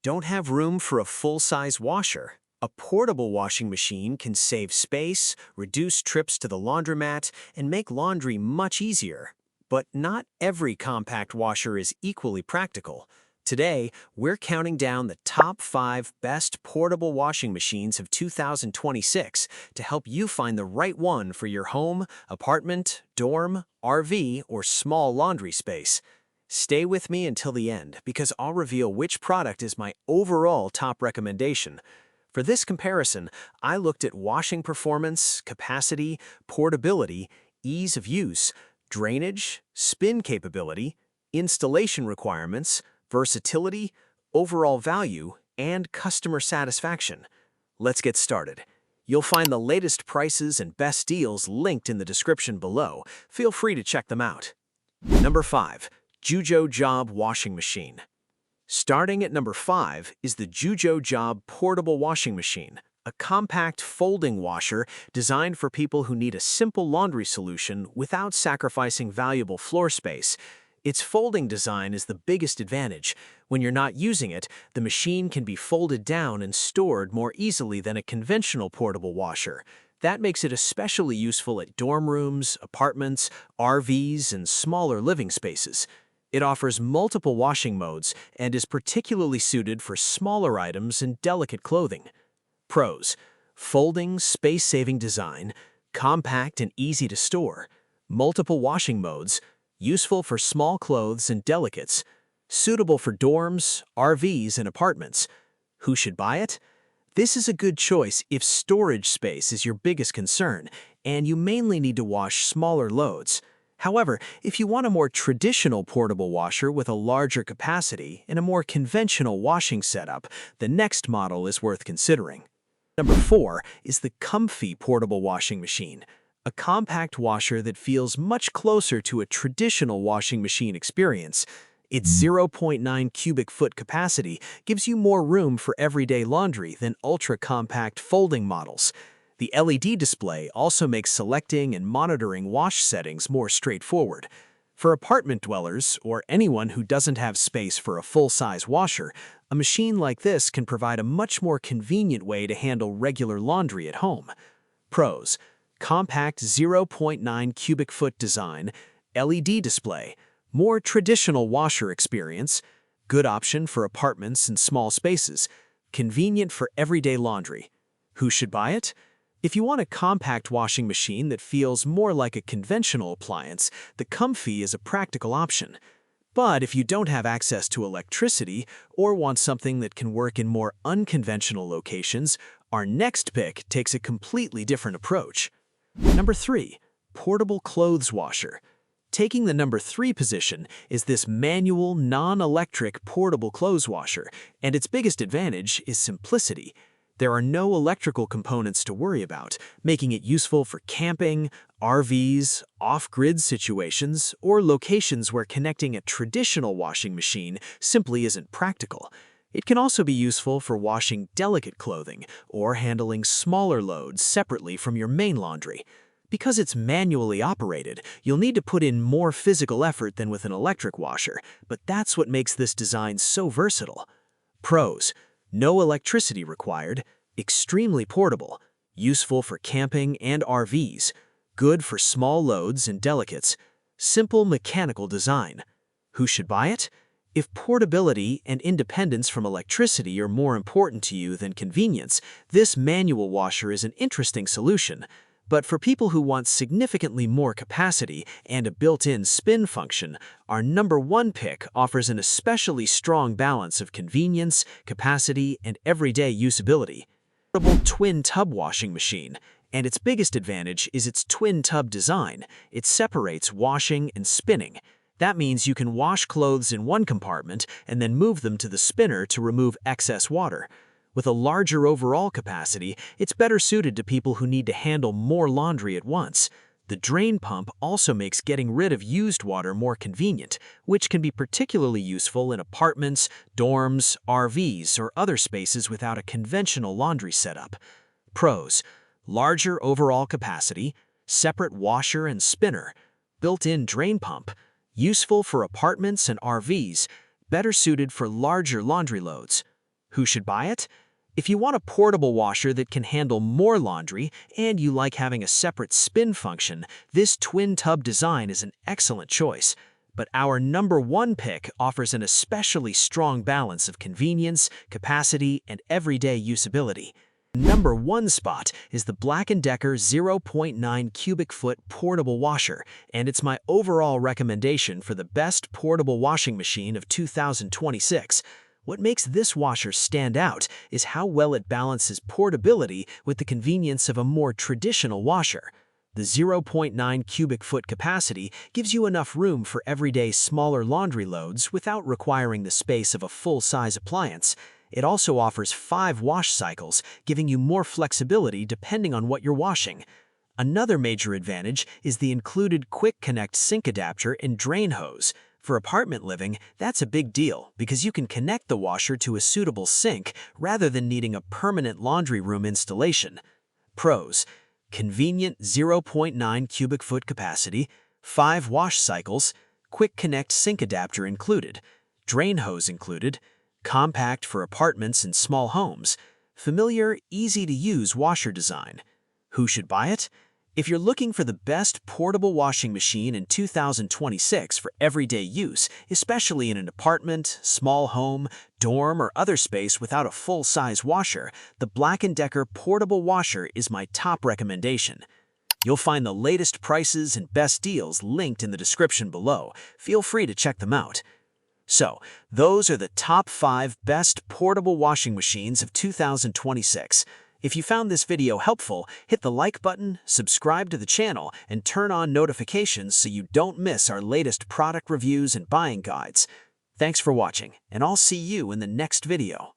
Don't have room for a full-size washer? A portable washing machine can save space, reduce trips to the laundromat, and make laundry much easier. But not every compact washer is equally practical. Today, we're counting down the top 5 best portable washing machines of 2026 to help you find the right one for your home, apartment, dorm, RV, or small laundry space. Stay with me until the end because I'll reveal which product is my overall top recommendation. For this comparison, I looked at washing performance, capacity, portability, ease of use, drainage, spin capability, installation requirements, versatility, overall value, and customer satisfaction. Let's get started. You'll find the latest prices and best deals linked in the description below. Feel free to check them out. Number 5. JUJOJB Washing Machine. Starting at number 5 is the JUJOJB Portable Washing Machine, a compact folding washer designed for people who need a simple laundry solution without sacrificing valuable floor space. Its folding design is the biggest advantage. When you're not using it, the machine can be folded down and stored more easily than a conventional portable washer. That makes it especially useful at dorm rooms, apartments, RVs, and smaller living spaces. It offers multiple washing modes and is particularly suited for smaller items and delicate clothing. Pros: folding, space-saving design, compact and easy to store, multiple washing modes, useful for small clothes and delicates, suitable for dorms, RVs, and apartments. Who should buy it? This is a good choice if storage space is your biggest concern and you mainly need to wash smaller loads. However, if you want a more traditional portable washer with a larger capacity and a more conventional washing setup, the next model is worth considering. Number 4 is the COMFEE Portable Washing Machine, a compact washer that feels much closer to a traditional washing machine experience. Its 0.9 cubic foot capacity gives you more room for everyday laundry than ultra-compact folding models. The LED display also makes selecting and monitoring wash settings more straightforward. For apartment dwellers or anyone who doesn't have space for a full-size washer, a machine like this can provide a much more convenient way to handle regular laundry at home. Pros: compact 0.9 cubic foot design, LED display, more traditional washer experience, good option for apartments and small spaces, convenient for everyday laundry. Who should buy it? If you want a compact washing machine that feels more like a conventional appliance, the COMFEE is a practical option. But if you don't have access to electricity or want something that can work in more unconventional locations, our next pick takes a completely different approach. Number 3. Portable Clothes Washer. Taking the number 3 position is this manual, non-electric portable clothes washer, and its biggest advantage is simplicity. There are no electrical components to worry about, making it useful for camping, RVs, off-grid situations, or locations where connecting a traditional washing machine simply isn't practical. It can also be useful for washing delicate clothing or handling smaller loads separately from your main laundry. Because it's manually operated, you'll need to put in more physical effort than with an electric washer, but that's what makes this design so versatile. Pros: no electricity required, extremely portable, useful for camping and RVs, good for small loads and delicates, simple mechanical design. Who should buy it? If portability and independence from electricity are more important to you than convenience, this manual washer is an interesting solution. But for people who want significantly more capacity and a built-in spin function, our number 1 pick offers an especially strong balance of convenience, capacity, and everyday usability. Portable twin tub washing machine, and its biggest advantage is its twin tub design. It separates washing and spinning. That means you can wash clothes in one compartment and then move them to the spinner to remove excess water. With a larger overall capacity, it's better suited to people who need to handle more laundry at once. The drain pump also makes getting rid of used water more convenient, which can be particularly useful in apartments, dorms, RVs, or other spaces without a conventional laundry setup. Pros: larger overall capacity, separate washer and spinner, built-in drain pump, useful for apartments and RVs, better suited for larger laundry loads. Who should buy it? If you want a portable washer that can handle more laundry and you like having a separate spin function, this twin tub design is an excellent choice. But our number one pick offers an especially strong balance of convenience, capacity, and everyday usability. Number one spot is the BLACK+DECKER 0.9 cubic foot portable washer, and it's my overall recommendation for the best portable washing machine of 2026. What makes this washer stand out is how well it balances portability with the convenience of a more traditional washer. The 0.9 cubic foot capacity gives you enough room for everyday smaller laundry loads without requiring the space of a full-size appliance. It also offers 5 wash cycles, giving you more flexibility depending on what you're washing. Another major advantage is the included Quick Connect sink adapter and drain hose. For apartment living, that's a big deal because you can connect the washer to a suitable sink rather than needing a permanent laundry room installation. Pros: convenient 0.9 cubic foot capacity, 5 wash cycles, Quick Connect sink adapter included, drain hose included, compact for apartments and small homes, familiar, easy-to-use washer design. Who should buy it? If you're looking for the best portable washing machine in 2026 for everyday use, especially in an apartment, small home, dorm, or other space without a full-size washer, the BLACK+DECKER portable washer is my top recommendation. You'll find the latest prices and best deals linked in the description below. Feel free to check them out. So, those are the top 5 best portable washing machines of 2026. If you found this video helpful, hit the like button, subscribe to the channel, and turn on notifications so you don't miss our latest product reviews and buying guides. Thanks for watching, and I'll see you in the next video.